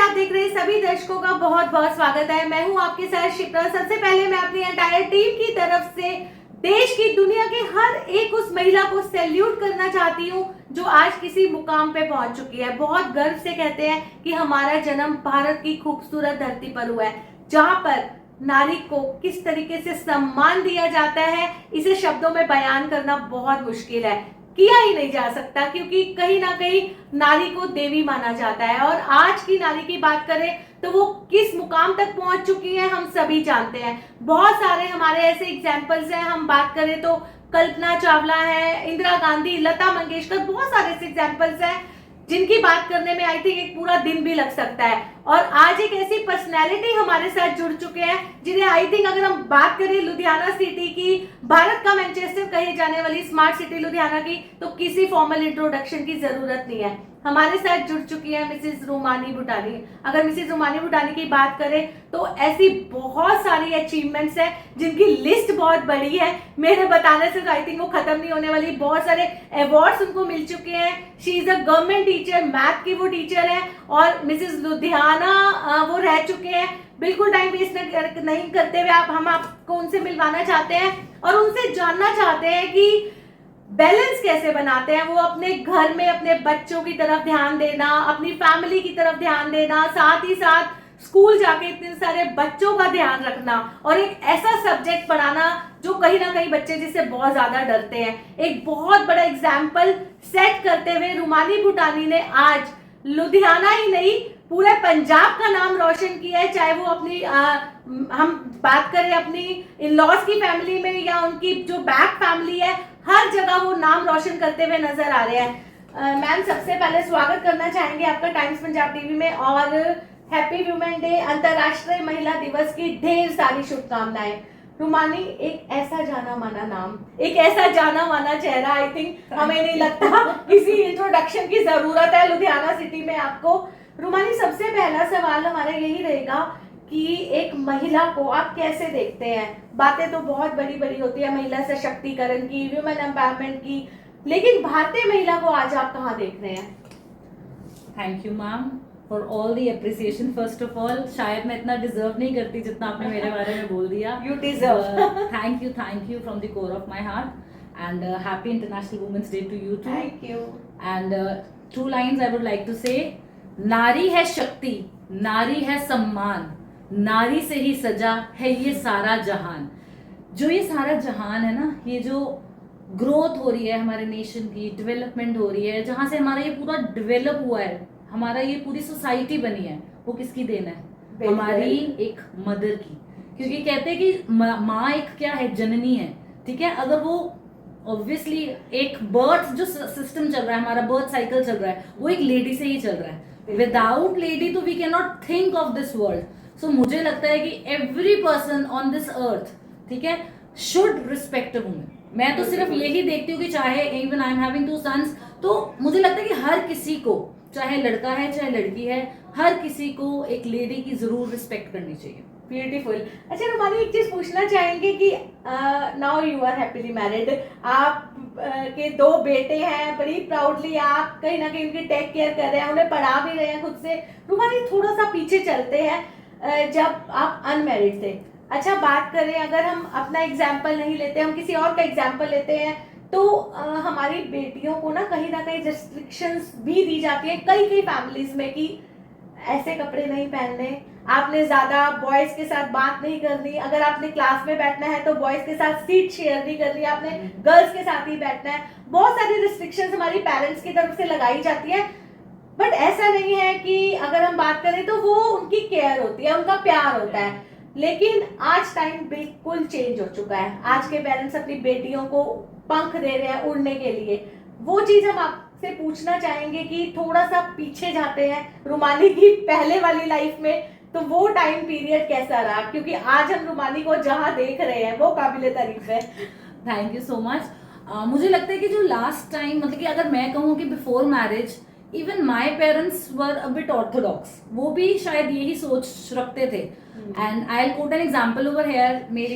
आप देख रहे हैं सभी दर्शकों का बहुत बहुत स्वागत है। मैं हूं आपके साथ शिप्रा। सबसे पहले मैं अपनी एंटायर टीम की तरफ से देश की दुनिया के हर एक उस महिला को सैल्यूट करना चाहती हूं जो आज किसी मुकाम पे पहुंच चुकी है। बहुत गर्व से कहते हैं कि हमारा जन्म भारत की खूबसूरत धरती पर हुआ है, जहां पर नारी को किस तरीके से सम्मान दिया जाता है, इसे शब्दों में बयान करना बहुत मुश्किल है, किया ही नहीं जा सकता, क्योंकि कहीं ना कहीं नारी को देवी माना जाता है। और आज की नारी की बात करें तो वो किस मुकाम तक पहुंच चुकी है हम सभी जानते हैं। बहुत सारे हमारे ऐसे एग्जाम्पल्स हैं। हम बात करें तो कल्पना चावला है, इंदिरा गांधी, लता मंगेशकर, बहुत सारे ऐसे एग्जाम्पल्स हैं जिनकी बात करने में आई थिंक एक पूरा दिन भी लग सकता है। और आज एक ऐसी पर्सनैलिटी हमारे साथ जुड़ चुके हैं जिन्हें आई थिंक अगर हम बात करें लुधियाना सिटी की, भारत का मैनचेस्टर कही जाने वाली स्मार्ट सिटी लुधियाना की, तो किसी फॉर्मल इंट्रोडक्शन की जरूरत नहीं है। हमारे साथ जुड़ चुकी है मिसेस रूमानी भूटानी। अगर मिसेस रूमानी भूटानी की बात करें तो ऐसी बहुत सारी अचीवमेंट्स है जिनकी लिस्ट बहुत बड़ी है, मेरे बताने से आई थिंक वो खत्म नहीं होने वाली। बहुत सारे अवार्ड्स उनको मिल चुके हैं। She is a government teacher, math की वो टीचर है, और मिसेस लुधियाना वो रह चुके हैं। बिल्कुल टाइम वेस्ट नहीं करते हुए हम आपको उनसे मिलवाना चाहते हैं और उनसे जानना चाहते हैं कि बैलेंस कैसे बनाते हैं वो अपने घर में अपने बच्चों की तरफ ध्यान देना, अपनी फैमिली की तरफ ध्यान देना, साथ ही साथ स्कूल जाके इतने सारे बच्चों का ध्यान रखना और एक ऐसा सब्जेक्ट पढ़ाना जो कहीं ना कहीं बच्चे जिससे बहुत ज्यादा डरते हैं। एक बहुत बड़ा एग्जाम्पल सेट करते हुए रूमानी भूटानी ने आज लुधियाना ही नहीं पूरे पंजाब का नाम रोशन किया है। चाहे वो अपनी हम बात करें अपनी इन लॉज की फैमिली में या उनकी जो बैक फैमिली है, हर जगह वो नाम रोशन करते हुए नजर आ रहे हैं। मैम, सबसे पहले स्वागत करना चाहेंगे आपका टाइम्स पंजाब टीवी में, और हैप्पी वुमेन डे, अंतरराष्ट्रीय महिला दिवस की ढेर सारी शुभकामनाएं। रूमानी एक ऐसा जाना माना नाम, एक ऐसा जाना माना चेहरा, आई थिंक हमें नहीं लगता किसी इंट्रोडक्शन की जरूरत है लुधियाना सिटी में आपको। रूमानी, सबसे पहला सवाल हमारा यही रहेगा कि एक महिला को आप कैसे देखते हैं? बातें तो बहुत बड़ी बड़ी होती है महिला सशक्तिकरण की, वुमेन एम्पावरमेंट की, लेकिन भारतीय महिला को आज आप कहाँ देख रहे हैं? Thank you ma'am for all the appreciation. First of all, शायद मैं इतना डिजर्व नहीं करती जितना आपने मेरे बारे में बोल दिया। You deserve. Thank you from the core of my heart, and happy international women's day to you too. Thank you. And 2 lines I would like to say, नारी है शक्ति, नारी है सम्मान, नारी से ही सजा है ये सारा जहान। जो ये सारा जहान है ना, ये जो ग्रोथ हो रही है हमारे नेशन की, डेवलपमेंट हो रही है, जहां से हमारा ये पूरा डेवलप हुआ है, हमारा ये पूरी सोसाइटी बनी है, वो किसकी देन है? हमारी एक मदर की। क्योंकि कहते हैं कि माँ एक क्या है, जननी है, ठीक है। अगर वो ऑब्वियसली एक बर्थ जो सिस्टम चल रहा है, हमारा बर्थ साइकिल चल रहा है, वो एक लेडी से ही चल रहा है। विदाउट लेडी तो we can not think of this world. So मुझे लगता है कि every person on this earth, ठीक है, शुड रिस्पेक्ट अ वुमेन। मैं तो सिर्फ यही देखती हूँ कि चाहे even I am having 2 sons, तो मुझे लगता है कि हर किसी को, चाहे लड़का है चाहे लड़की है, हर किसी को एक लेडी की जरूर रिस्पेक्ट करनी चाहिए। ब्यूटीफुल। अच्छा रूमानी, एक चीज पूछना चाहेंगे कि now you are happily married, आप के 2 बेटे हैं, बड़ी प्राउडली आप कहीं ना कहीं उनकी टेक केयर कर रहे हैं, उन्हें पढ़ा भी रहे हैं खुद से। रूमानी, थोड़ा सा पीछे चलते हैं, जब आप अनमैरिड थे। अच्छा, बात करें अगर हम अपना एग्जाम्पल नहीं लेते, हम किसी और का एग्जाम्पल लेते हैं, तो हमारी बेटियों को ना कहीं रेस्ट्रिक्शंस भी दी जाती है कई कई फैमिलीज में कि ऐसे कपड़े नहीं पहनने, आपने ज्यादा बॉयज के साथ बात नहीं करनी, अगर आपने क्लास में बैठना है तो बॉयज के साथ सीट शेयर नहीं करनी, आपने गर्ल्स के साथ ही बैठना है। बहुत सारी रिस्ट्रिक्शंस हमारी पेरेंट्स की तरफ से लगाई जाती है, बट ऐसा नहीं है कि अगर हम बात करें तो वो उनकी केयर होती है, उनका प्यार होता है। लेकिन आज टाइम बिल्कुल चेंज हो चुका है। आज के पेरेंट्स अपनी बेटियों को पंख दे रहे हैं उड़ने के लिए। वो चीज हम आपसे पूछना चाहेंगे कि थोड़ा सा पीछे जाते हैं रूमानी की पहले वाली लाइफ में, तो वो टाइम पीरियड कैसा रहा? क्योंकि आज हम रूमानी को जहां देख रहे हैं वो काबिले तारीफ है। Thank you so much. मुझे लगता है कि जो लास्ट टाइम, मतलब कि अगर मैं कहूँ कि before marriage even my parents were a bit Orthodox, वो भी शायद यही सोच रखते थे. And I quote an example over here. मेरी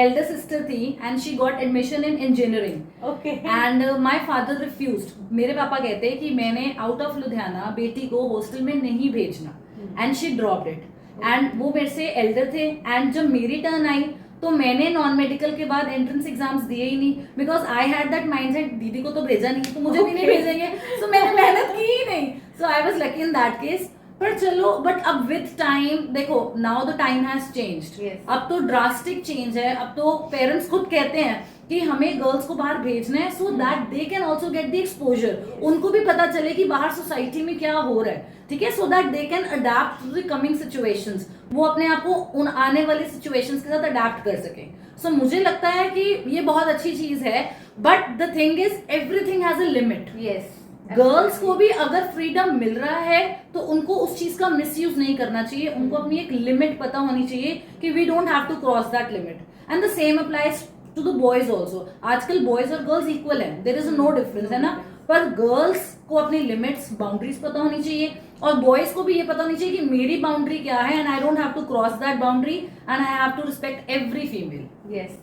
एल्डर सिस्टर थी and she got admission in engineering okay. And my father refused. मेरे पापा कहते कि मैंने आउट ऑफ लुधियाना बेटी को हॉस्टल में नहीं भेजना, and she dropped it. And वो मेरे से एल्डर थे, एंड जब मेरी टर्न आई तो मैंने नॉन मेडिकल के बाद एंट्रेंस एग्जाम्स दिए ही नहीं, because I had that mindset दीदी को तो भेजा नहीं तो मुझे भी नहीं भेजेंगे, सो मैंने मेहनत की ही नहीं. So I was lucky in that case. पर चलो, बट अब विद टाइम देखो, now the time has changed. अब तो ड्रास्टिक चेंज है. अब तो पेरेंट्स खुद कहते हैं कि हमें गर्ल्स को बाहर भेजना है so that they can also get the exposure. उनको भी पता चले कि बाहर सोसाइटी में क्या हो रहा है, ठीक है, so that they can adapt to the coming situations. वो अपने आप को उन आने वाले सिचुएशंस के साथ अडेप्ट कर सके. सो मुझे लगता है कि ये बहुत अच्छी चीज है, but the thing is everything has a limit. Yes. Girls को भी अगर फ्रीडम मिल रहा है तो उनको उस चीज का मिसयूज नहीं करना चाहिए. उनको अपनी एक लिमिट पता होनी चाहिए कि we don't have to cross that limit. And the same applies to the boys also. आजकल बॉयज और गर्ल्स इक्वल है, देयर इज नो डिफरेंस, है ना. पर गर्ल्स को अपनी लिमिट्स, बाउंड्रीज पता होनी चाहिए, और बॉयज को भी ये पता होनी चाहिए कि मेरी बाउंड्री क्या है, and I don't have to cross that boundary, and I have to respect every female. Yes.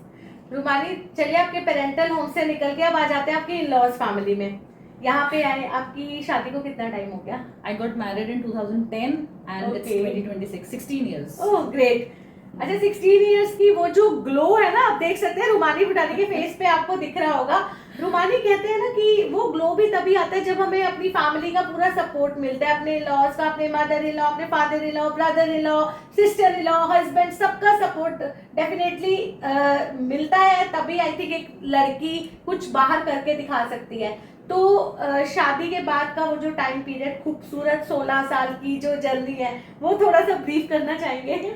Rumali, चलिए आपके पेरेंटल होम से निकल के अब आ जाते हैं आपके इन-लॉज फैमिली में. यहाँ पे आए, आपकी शादी को कितना टाइम हो गया? I got married in 2010 and it's Okay. 2026, 16 years. Oh great. अच्छा, 16 इयर्स की वो जो ग्लो है ना, आप देख सकते हैं रूमानी भूटानी के फेस पे, आपको दिख रहा होगा. रूमानी कहते हैं ना कि वो ग्लो भी तभी आता है जब हमें अपनी फैमिली का पूरा सपोर्ट मिलता है, अपने लॉज का, अपने मदर इन लॉ, अपने father in law, brother in law, sister in law, husband, सबका सपोर्ट डेफिनेटली मिलता है. तभी आई थिंक एक लड़की कुछ बाहर करके दिखा सकती है. तो शादी के बाद का वो जो टाइम पीरियड, खूबसूरत 16 साल की जो जर्नी है, वो थोड़ा सा ब्रीफ करना चाहेंगे?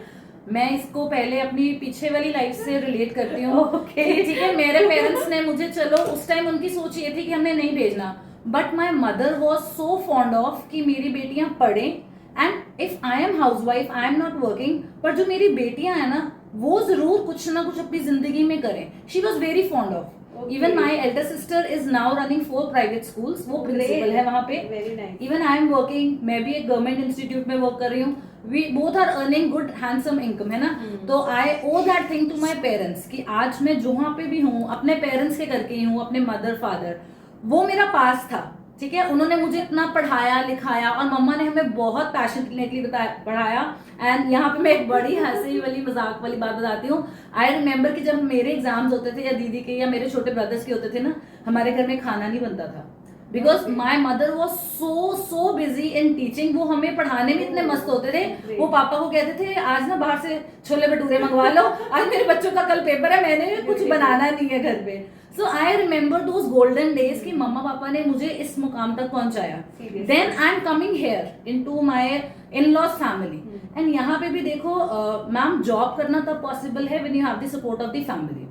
मैं इसको पहले अपनी पीछे वाली लाइफ से रिलेट करती हूँ. Okay. ठीक है, मेरे पेरेंट्स ने मुझे, चलो उस टाइम उनकी सोच ये थी कि हमने नहीं भेजना, but my mother was so fond of कि मेरी बेटियां पढ़ें, and if I am house wife, I am not working, पर जो मेरी बेटियां हैं ना, वो जरूर कुछ ना कुछ अपनी जिंदगी में करें. She was very fond of. Even my elder sister is now running 4 private schools. वो प्रिंसिपल है वहां पे. इवन आई एम वर्किंग, मैं भी एक गवर्नमेंट इंस्टीट्यूट में वर्क कर रही हूँ. We both are earning good handsome income, है ना. तो I owe that thing to my parents कि आज मैं जहाँ पे भी हूँ अपने पेरेंट्स के करके ही हूँ, अपने मदर फादर. वो मेरा पास था, ठीक है. उन्होंने मुझे इतना पढ़ाया लिखाया, और मम्मा ने हमें बहुत पैशनेटली पढ़ाया. एंड यहाँ पे मैं एक बड़ी हंसी वाली मजाक वाली बात बताती हूँ. आई रिमेम्बर कि जब मेरे एग्जाम्स होते थे, या दीदी के या मेरे छोटे ब्रदर्स के होते थे ना, हमारे घर में खाना नहीं बनता था, because my mother was so busy in teaching. वो हमें पढ़ाने में इतने मस्त होते थे. वो पापा को कहते थे आज ना बाहर से छोले भटूरे मंगवा लो, आज मेरे बच्चों का कल पेपर है, मैंने कुछ बनाना नहीं है घर पे. So I remember those golden days कि मम्मा पापा ने मुझे इस मुकाम तक पहुंचाया. Then I am coming here into my in laws family. And यहाँ पे भी देखो मैम, जॉब करना तब पॉसिबल है when you have the support of the family.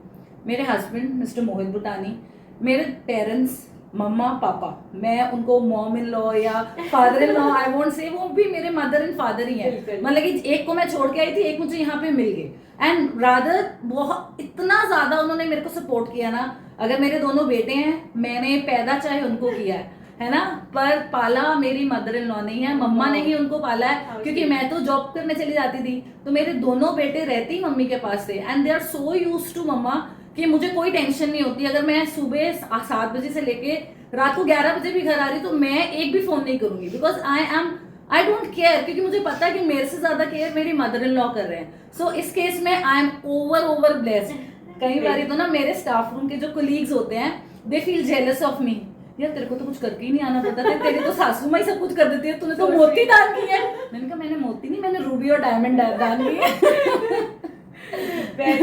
मेरे हस्बैंड मिस्टर मोहित भूटानी, मेरे पेरेंट्स, मम्मा पापा, मैं उनको मॉम इन लॉ या father in law I won't say, वो भी मेरे मदर एंड फादर ही है. मतलब कि एक को मैं छोड़ के आई थी, एक मुझे यहाँ पे मिल गए. एंड रादर बहुत इतना ज्यादा उन्होंने मेरे को सपोर्ट किया ना. अगर मेरे दोनों बेटे हैं, मैंने पैदा चाहे उनको किया है ना, पर पाला मेरी मदर इन लॉ नहीं है, मम्मा ने ही उनको पाला है. क्योंकि मैं तो जॉब करने चली जाती थी, तो मेरे दोनों बेटे रहते ही मम्मी के पास थे. And they are so used to मम्मा कि मुझे कोई टेंशन नहीं होती. अगर मैं सुबह 7 बजे से लेके रात को 11 बजे भी घर आ रही तो मैं एक भी फोन नहीं करूंगी, बिकॉज आई डोंट केयर. क्योंकि मुझे पता है कि मेरे से ज्यादा केयर मेरी मदर इन लॉ कर रहे हैं. सो इस केस में आई एम ओवर ब्लेस्ड. कई बार तो ना मेरे स्टाफ रूम के जो कोलीग्स होते हैं, they feel jealous of me. यार तेरे को तो कुछ करके ही नहीं आना पड़ता था, तेरी तो सासू माँ ही सब कुछ कर देती है, तूने तो मोती दान की है. मैंने कहा मैंने मोती नहीं, मैंने रूबी और डायमंड दान की है.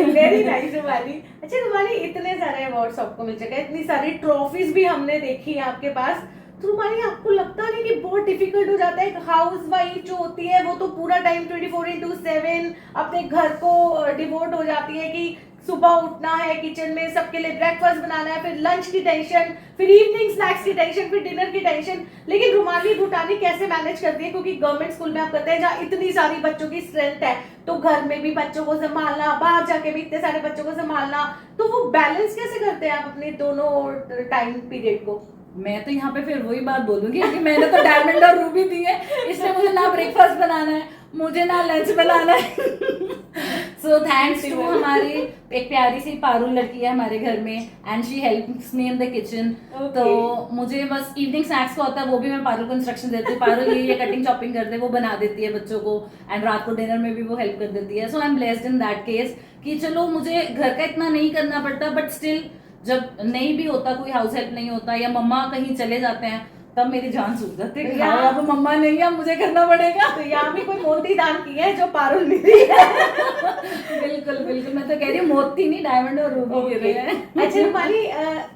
Very nice Rumani. अच्छा रूमानी, इतने सारे अवार्ड्स आपको मिल चुके हैं, इतनी सारी ट्रॉफीज भी हमने देखी है आपके पास. तो रूमानी, आपको लगता नहीं कि बहुत डिफिकल्ट हो जाता है? एक हाउस वाइफ जो होती है वो तो पूरा टाइम 24/7 अपने घर को डिवोट हो जाती है कि सुबह उठना है, किचन में सबके लिए ब्रेकफास्ट बनाना है, फिर लंच की टेंशन, फिर इवनिंग स्नैक्स की टेंशन, फिर डिनर की टेंशन. लेकिन रूमाली भूटानी कैसे मैनेज करती है? क्योंकि गवर्नमेंट स्कूल में आप कहते हैं जहाँ इतनी सारी बच्चों की स्ट्रेंथ है, तो घर में भी बच्चों को संभालना, बाहर जाके भी इतने सारे बच्चों को संभालना, तो वो बैलेंस कैसे करते हैं आप अपने दोनों टाइम पीरियड को? मैं तो यहाँ पे फिर वही बात बोलूंगी कि मैंने तो डायमंड और रूबी दी है, इसलिए मुझे ना ब्रेकफास्ट बनाना है, मुझे ना लंच बनाना है। सो थैंक्स टू हमारी एक प्यारी सी पारुल लड़की है हमारे घर में, and she helps me in the kitchen. तो मुझे बस इवनिंग स्नैक्स का होता है, वो भी मैं पारुल को इंस्ट्रक्शन देती हूँ, पारुल ये कटिंग चॉपिंग कर दे, वो बना देती है बच्चों को, एंड रात को डिनर में भी वो हेल्प कर देती है। So I am blessed in that case कि चलो मुझे घर का इतना नहीं करना पड़ता, बट स्टिल जब नहीं भी होता, कोई हाउस हेल्प नहीं होता या मम्मा कहीं चले जाते हैं, तब मेरी जान सूझ जाती है कि हाँ, अब मम्मा नहीं है, मुझे करना पड़ेगा। तो यहाँ भी कोई मोती दान की है जो पारुल मिली है। बिल्कुल बिल्कुल, मैं तो कह रही हूँ मोती नहीं, डायमंड और रूबी गिरे हैं। अच्छा रूपाली,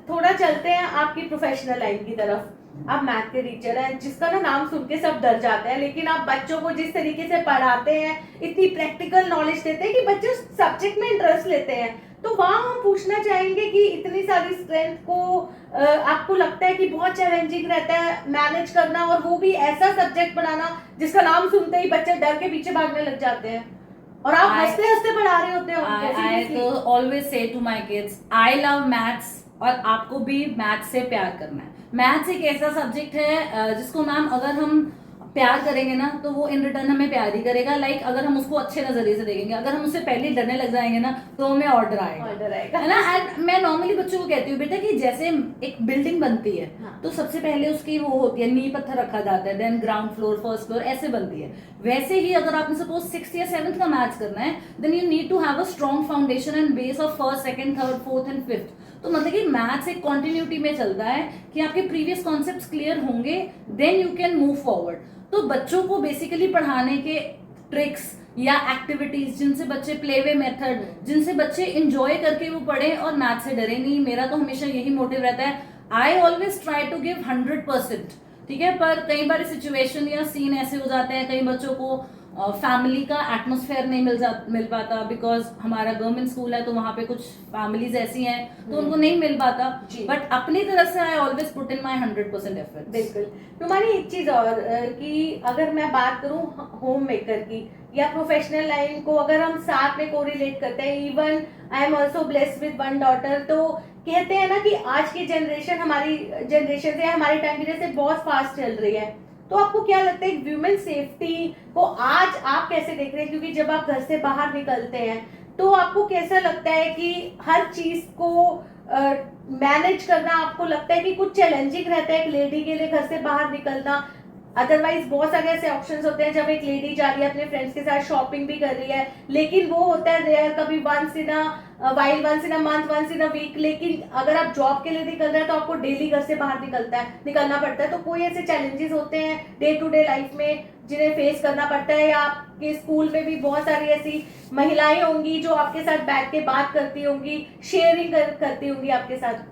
थोड़ा चलते हैं आपकी प्रोफेशनल लाइन की तरफ। आप मैथ के टीचर हैं, जिसका ना नाम सुन के सब डर जाते हैं, लेकिन आप बच्चों को जिस तरीके से पढ़ाते हैं, इतनी प्रैक्टिकल नॉलेज देते हैं कि बच्चे उस सब्जेक्ट में इंटरेस्ट लेते हैं। तो वहाँ हम पूछना चाहेंगे कि इतनी सारी स्ट्रेंथ को आपको लगता है कि बहुत चैलेंजिंग रहता है मैनेज करना, और वो भी ऐसा सब्जेक्ट पढ़ाना जिसका नाम सुनते ही बच्चे डर के पीछे भागने लग जाते हैं, और आप हंसते हंसते पढ़ा रहे होते हैं। I तो always say to my kids, I love maths, और आपको भी मैथ्स से प्यार करना है। मैथ्स एक ऐसा सब्जेक्ट है जिसको मैम अगर हम प्यार करेंगे ना, तो वो इन रिटर्न हमें प्यार ही करेगा। लाइक अगर हम उसको अच्छे नजरिए से देखेंगे, अगर हम उससे पहले डरने लग जाएंगे ना, तो हमें ऑर्डर आएगा, है ना। एंड मैं नॉर्मली बच्चों को कहती हूँ, बेटा कि जैसे एक बिल्डिंग बनती है, हाँ। तो सबसे पहले उसकी वो होती है, नींव पत्थर रखा जाता है, then ground floor, first floor, ऐसे बनती है। वैसे ही अगर आपने सपोज 6th या 7th का मैथ्स करना है, then you need to have a strong foundation and base of first, second, third, fourth and fifth. तो मतलब कि मैथ्स एक कॉन्टिन्यूटी में चलता है कि आपके प्रीवियस कॉन्सेप्ट्स क्लियर होंगे, then you can move forward. तो बच्चों को बेसिकली पढ़ाने के ट्रिक्स या एक्टिविटीज, जिनसे बच्चे प्ले वे मेथड, जिनसे बच्चे इंजॉय करके वो पढ़े और मैथ से डरे नहीं, मेरा तो हमेशा यही मोटिव रहता है। I always try to give 100%, ठीक है। पर कई बार सिचुएशन या सीन ऐसे हो जाते हैं, कई बच्चों को फैमिली का एटमोस्फेयर नहीं मिल पाता, बिकॉज हमारा गवर्नमेंट स्कूल है, तो वहाँ पे कुछ फैमिलीज ऐसी हैं तो उनको नहीं मिल पाता। बट अपनी तरफ से I always put in my 100% effort. बिल्कुल। तुम्हारी एक चीज और कि अगर मैं बात करूं होम मेकर की या प्रोफेशनल लाइन को अगर हम साथ में कोरिलेट करते हैं, even I am also blessed with one daughter, तो कहते हैं ना कि आज की जनरेशन हमारी जनरेशन से, हमारे टाइम की जैसे बहुत फास्ट चल रही है। तो आपको क्या लगता है ह्यूमन सेफ्टी को आज आप कैसे देख रहे हैं? क्योंकि जब आप घर से बाहर निकलते हैं तो आपको कैसा लगता है कि हर चीज को मैनेज करना आपको लगता है कि कुछ चैलेंजिंग रहता है एक लेडी के लिए घर से बाहर निकलना? अदरवाइज बहुत सारे ऐसे ऑप्शंस होते हैं जब एक लेडी जा रही है अपने फ्रेंड्स के साथ शॉपिंग भी कर रही है, लेकिन वो होता है रेयर, कभी once in a month, once in a week. लेकिन अगर आप जॉब के लिए निकल रहे हैं तो आपको डेली घर से बाहर निकलना पड़ता है। तो कोई ऐसे चैलेंजेस होते हैं डे टू डे लाइफ में जिन्हें फेस करना पड़ता है, या आपके स्कूल में भी बहुत सारी ऐसी महिलाएं होंगी जो आपके साथ बैठ के बात करती होंगी, शेयरिंग करती होंगी आपके साथ?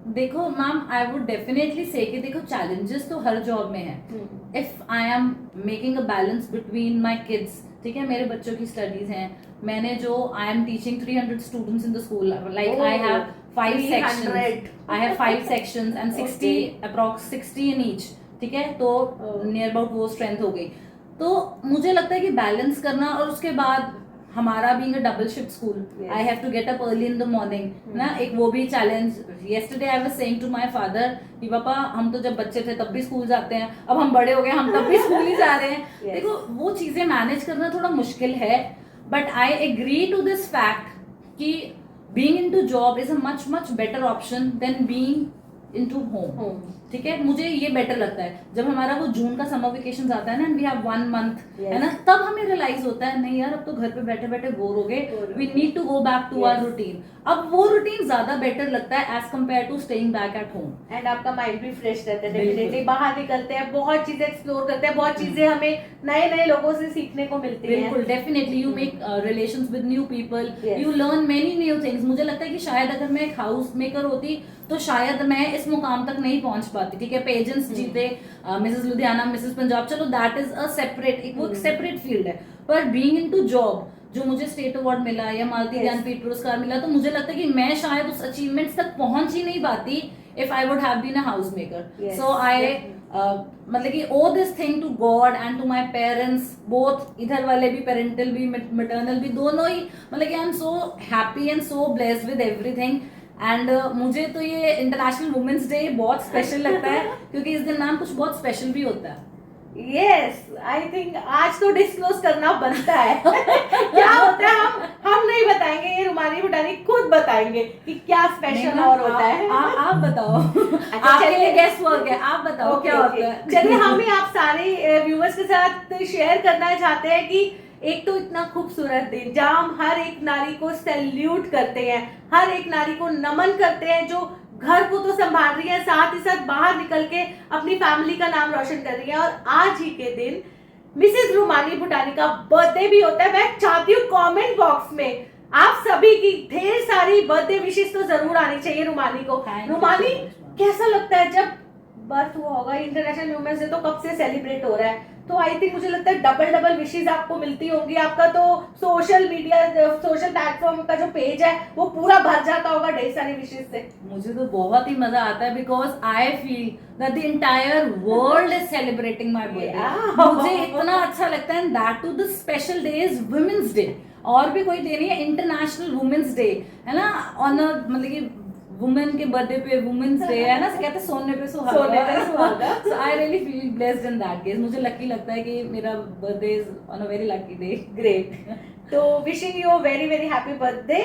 देखो मैम, आई वुड डेफिनेटली से कि देखो चैलेंजेस तो हर जॉब में है। If I am making a balance between my kids, ठीक है, मेरे बच्चों की स्टडीज हैं, मैंने जो I am teaching 300 students in the school, like I have 5 sections, I have 5 sections and 60 approx 60 in each, ठीक है। तो नियर अबाउट वो स्ट्रेंथ हो गई। तो मुझे लगता है कि बैलेंस करना, और उसके बाद हमारा being a double shift school, I have to get up early in the morning ना, एक वो भी challenge. Yesterday I was saying to my father कि पापा हम तो जब बच्चे थे तब भी स्कूल जाते हैं, अब हम बड़े हो गए हम तब भी स्कूल ही जा रहे हैं। देखो वो चीजें मैनेज करना थोड़ा मुश्किल है, but I agree to this fact कि being into job is a much better option than being into home, ठीक है। मुझे ये बेटर लगता है जब हमारा वो जून का समर वेकेशन आता है ना, वी हैव 1 month, है ना, तब हमें रियलाइज होता है नहीं यार अब तो घर पे बैठे बैठे बोर हो गए, we need to go back to our routine. अब वो रूटीन ज्यादा बेटर लगता है as compared to staying back at home. And आपका माइंड भी फ्रेश रहता है, डेफिनेटली बाहर निकलते हैं, बहुत चीजें एक्सप्लोर करते हैं, बहुत चीजें हमें नए नए लोगों से सीखने को मिलती हैं। बिल्कुल, definitely you make relations with new people, you learn many new things. मुझे लगता है कि शायद अगर मैं एक हाउस मेकर होती तो शायद मैं इस मुकाम तक नहीं पहुंच पाती, ठीक है। पेजेंट्स जीते, मिसेस लुधियाना, मिसेस पंजाब, चलो दैट इज अ सेपरेट, एक वो सेपरेट फील्ड है। पर बीइंग इनटू जॉब, जो मुझे स्टेट अवार्ड मिला या मालती ज्ञानपीठ पुरस्कार मिला, तो मुझे लगता है कि मैं शायद उस अचीवमेंट्स तक पहुंच ही नहीं पाती if I would have been a house maker. So I मतलब कि owe this thing to God and to my parents, both इधर वाले भी, पेरेंटल भी, मैटरनल भी, दोनों ही, मतलब कि I am so happy and so blessed with everything and मुझे तो ये इंटरनेशनल वुमेन्स डे बहुत स्पेशल लगता है क्योंकि इस दिन मैम कुछ बहुत स्पेशल भी होता है। यस, आई थिंक आज तो डिस्क्लोज करना बनता है। क्या होता है हम नहीं बताएंगे, ये रुमानी भूटानी खुद बताएंगे कि क्या स्पेशल और होता है। आप बताओ। अच्छा, आपके चलिए। लिए गेस्ट वर्क है, आप बताओ क्या होता है। चलिए, हम भी आप सारे व्यूअर्स के साथ शेयर करना चाहते हैं कि एक तो इतना खूबसूरत दिन जहां हम हर एक नारी को सैल्यूट करते हैं, हर एक नारी को नमन करते हैं जो घर को तो संभाल रही है, साथ ही साथ बाहर निकल के अपनी फैमिली का नाम रोशन कर रही है। और आज ही के दिन मिसेस रुमानी भूटानी का बर्थडे भी होता है। मैं चाहती हूँ कमेंट बॉक्स में आप सभी की ढेर सारी बर्थडे विशेष तो जरूर आनी चाहिए रुमानी को। Thank you रुमानी, so much, ma'am. कैसा लगता है जब बर्थ हुआ होगा? इंटरनेशनल वुमेन्स डे तो कब से सेलिब्रेट हो रहा है, तो आई थिंक मुझे लगता है डबल विशेष आपको मिलती होंगी। आपका तो सोशल मीडिया, सोशल प्लेटफॉर्म का जो पेज है वो पूरा भर जाता होगा ढेर सारी विशेष से। मुझे तो बहुत ही मजा आता है because I feel that the entire world is celebrating my birthday. मुझे इतना अच्छा लगता है, that too the special day is women's day. और भी कोई डे नहीं है, इंटरनेशनल वुमेन्स डे है ना, ऑनर मतलब कि वुमेन के बर्थडे पे वुमेन्स डे है ना, कहते हैं सोने पे सुहागा। So I really feel blessed in that case. मुझे लकी लगता है कि मेरा birthday is on a very lucky day. Great, तो wishing you very very happy birthday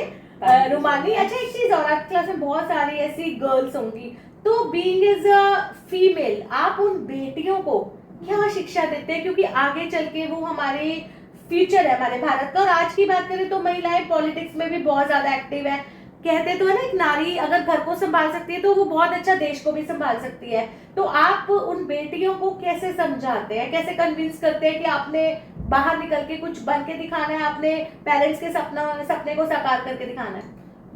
Rumani. अच्छा, एक चीज और, आपकी क्लास में बहुत सारी ऐसी गर्ल्स होंगी, तो बीइंग एज अ फीमेल आप उन बेटियों को क्या शिक्षा देते हैं? क्योंकि आगे चल के वो हमारे फ्यूचर है, हमारे भारत का। और आज की बात करें तो महिलाएं पॉलिटिक्स में भी बहुत ज्यादा एक्टिव है। कहते तो है ना, एक नारी अगर घर को संभाल सकती है तो वो बहुत अच्छा देश को भी संभाल सकती है। तो आप उन बेटियों को कैसे समझाते हैं, कैसे कन्विंस करते हैं कि आपने बाहर निकल के कुछ बन के दिखाना है, आपने पेरेंट्स के सपने को साकार करके दिखाना है?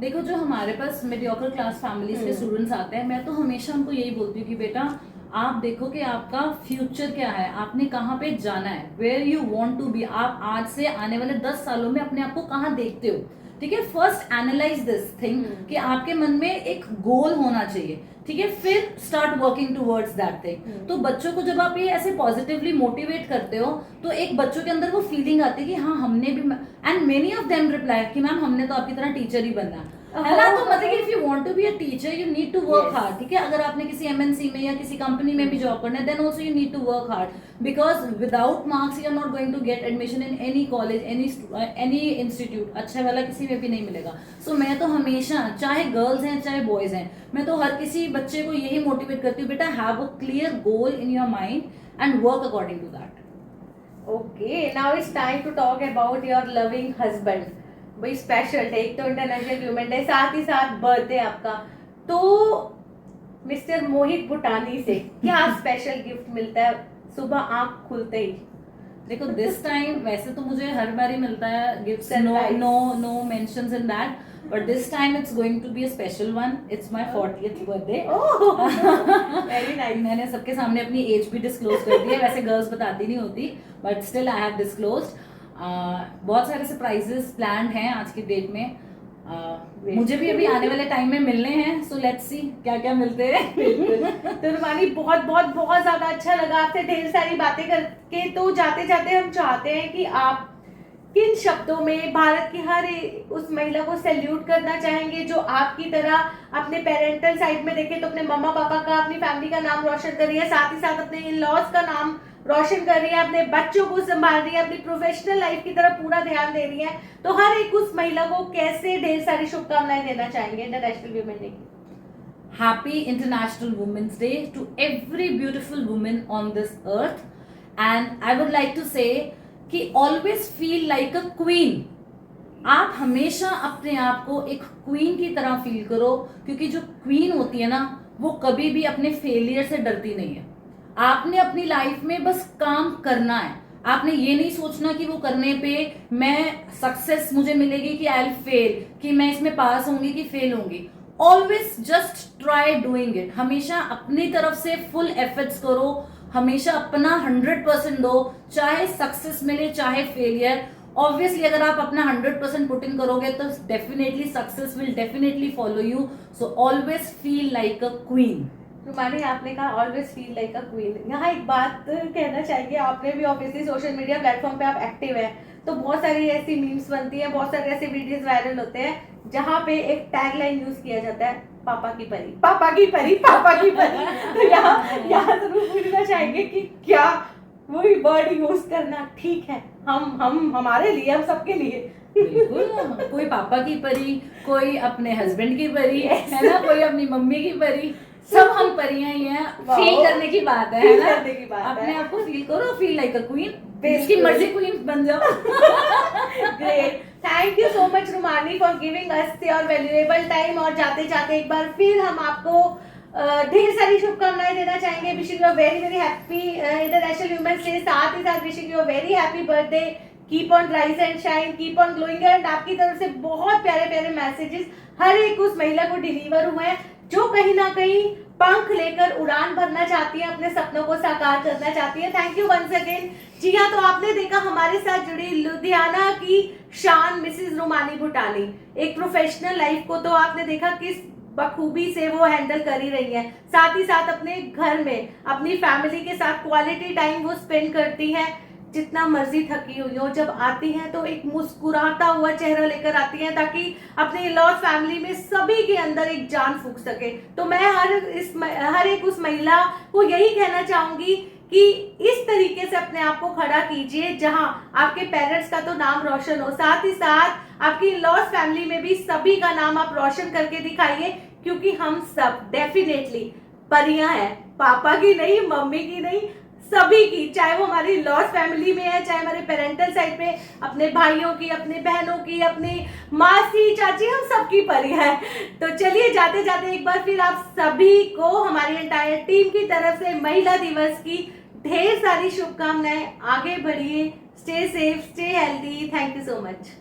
देखो, जो हमारे पास मीडियोकर क्लास फैमिलीज के स्टूडेंट्स आते हैं, मैं तो हमेशा उनको यही बोलती हूँ कि बेटा आप देखो कि आपका फ्यूचर क्या है, आपने कहाँ पे जाना है, where you want to be. आप आज से आने वाले 10 सालों में अपने आप को कहाँ देखते हो, ठीक है। फर्स्ट एनालाइज दिस थिंग कि आपके मन में एक गोल होना चाहिए, ठीक है, फिर start working towards that thing. तो बच्चों को जब आप ये ऐसे पॉजिटिवली मोटिवेट करते हो तो एक बच्चों के अंदर वो फीलिंग आती है कि हाँ हमने भी, and many of them reply कि मैम हमने तो आपकी तरह टीचर ही बनना है ना। तो मतलब if you want to be a teacher you need to work hard, ठीक है। अगर आपने किसी एमएनसी में या किसी कंपनी में भी जॉब करना है then also you need to work hard because without marks you are not going to get admission in any college, any institute, अच्छा वाला किसी में भी नहीं मिलेगा। सो मैं तो हमेशा, चाहे गर्ल्स हैं चाहे बॉयज हैं, मैं तो हर किसी बच्चे को यही मोटिवेट करती हूँ, बेटा have a clear goal in your mind and work according to that. Okay, now it's time to talk about your loving husband. भाई स्पेशल डे, एक तो इंटरनेशनल वुमेन डे, साथ ही साथ बर्थडे आपका, तो मिस्टर मोहित भूटानी से क्या स्पेशल गिफ्ट मिलता है सुबह आंख खुलते ही? देखो दिस टाइम वैसे तो मुझे हर बार ही मिलता है gifts, Surprise. No mentions in that, but this time it's going to be a special one. It's my 40th birthday. Very nice. मैंने सबके सामने अपनी एज भी डिस्क्लोज कर दी है, वैसे गर्ल्स बताती नहीं होती but still I have disclosed. बहुत सारे सरप्राइजेस प्लान्ड हैं आज की डेट में। मुझे भी अभी आने वाले टाइम में मिलने हैं, सो लेट्स सी क्या क्या मिलते हैं। तो रुमानी, बहुत बहुत बहुत ज्यादा अच्छा लगा आपसे ढेर सारी बातें करके। तो जाते जाते हम चाहते हैं कि आप किन शब्दों में भारत की हर उस महिला को सैल्यूट करना चाहेंगे जो आपकी तरह अपने पेरेंटल साइड में देखे तो अपने मम्मा पापा का, अपनी फैमिली का नाम रोशन कर रही है, साथ ही साथ अपने इन लॉज का नाम रोशन कर रही है, अपने बच्चों को संभाल रही है, अपनी प्रोफेशनल लाइफ की तरफ पूरा ध्यान दे रही है, तो हर एक उस महिला को कैसे ढेर सारी शुभकामनाएं देना चाहेंगे इंटरनेशनल वुमेन डे की? Happy International Women's Day to every beautiful woman on this earth, and I would like to say कि always feel like a queen। आप हमेशा अपने आप को एक क्वीन की तरह फील करो, क्योंकि जो क्वीन होती है ना वो कभी भी अपने फेलियर से डरती नहीं है। आपने अपनी लाइफ में बस काम करना है, आपने ये नहीं सोचना कि वो करने पे मैं सक्सेस मुझे मिलेगी कि आई विल फेल, कि मैं इसमें पास होंगी कि फेल होंगी। Always just try doing it. हमेशा अपनी तरफ से फुल एफर्ट्स करो, हमेशा अपना 100% दो, चाहे सक्सेस मिले चाहे फेलियर। ऑब्वियसली अगर आप अपना 100% पुट इन करोगे तो definitely success will definitely follow you. So always feel like a queen. Rumani, आपने कहा always feel like a queen. यहाँ एक बात कहना चाहिए, आपने भी ऑब्वियसली सोशल मीडिया प्लेटफॉर्म पे आप एक्टिव है, तो बहुत सारी ऐसी मीम्स बनती है, बहुत सारे ऐसे वीडियोस वायरल होते हैं जहाँ पे एक टैगलाइन यूज किया जाता है, पापा की परी, पापा की परी, पापा की परी। तो यहाँ जरूर पूछना चाहेंगे कि क्या वही वर्ड यूज करना ठीक है? हम हमारे लिए, हम सबके लिए। बिल्कुल, कोई पापा की परी, कोई अपने हस्बैंड की परी, Yes. है ना, कोई अपनी मम्मी की परी, सब हम परियां ही हैं। Wow. फील करने की बात है Feel ना, करने की बात अपने है। आप को फील करो, फील लाइक अ क्वीन, बिल्कुल। जिसकी मर्जी क्वीन बन जाओ। Great, thank you so much Rumani for giving us your valuable time. और जाते जाते एक बार फिर हम आपको ढेर सारी शुभकामनाएं देना चाहेंगे। Wishing you very very happy international women's day, साथ ही साथ wishing you very happy birthday. Keep on rise and shine, keep on glowing. And आपकी तरफ से बहुत प्यारे प्यारे मैसेजेस हर एक उस महिला को डिलीवर हुए हैं जो कहीं ना कहीं पंख लेकर उड़ान भरना चाहती है, अपने सपनों को साकार करना चाहती है। Thank you once again. जी हाँ, तो आपने देखा हमारे साथ जुड़ी लुधियाना की शान मिसेस रुमानी भूटानी। एक प्रोफेशनल लाइफ को तो आपने देखा किस बखूबी से वो हैंडल कर ही रही है, साथ ही साथ अपने घर में अपनी फैमिली के साथ क्वालिटी टाइम वो स्पेंड करती है। जितना मर्जी थकी हुई हो, जब आती हैं तो एक मुस्कुराता हुआ चेहरा लेकर आती हैं, ताकि अपने लॉस फैमिली में सभी के अंदर एक जान फूंक सके। तो मैं हर एक उस महिला को यही कहना चाहूंगी कि इस तरीके से अपने आप को खड़ा कीजिए जहां आपके पेरेंट्स का तो नाम रोशन हो, साथ ही साथ आपकी लॉस फैमिली में भी सभी का नाम आप रोशन करके दिखाइए, क्योंकि हम सब डेफिनेटली परियां हैं, पापा की नहीं, मम्मी की नहीं, सभी की। चाहे वो हमारी लॉस फैमिली में है, चाहे हमारे पेरेंटल साइड पे अपने भाइयों की, अपने बहनों की, अपने मासी चाची, हम सबकी परी है। तो चलिए जाते जाते एक बार फिर आप सभी को हमारी एंटायर टीम की तरफ से महिला दिवस की ढेर सारी शुभकामनाएं। आगे बढ़िए, stay safe, stay healthy. Thank you so much.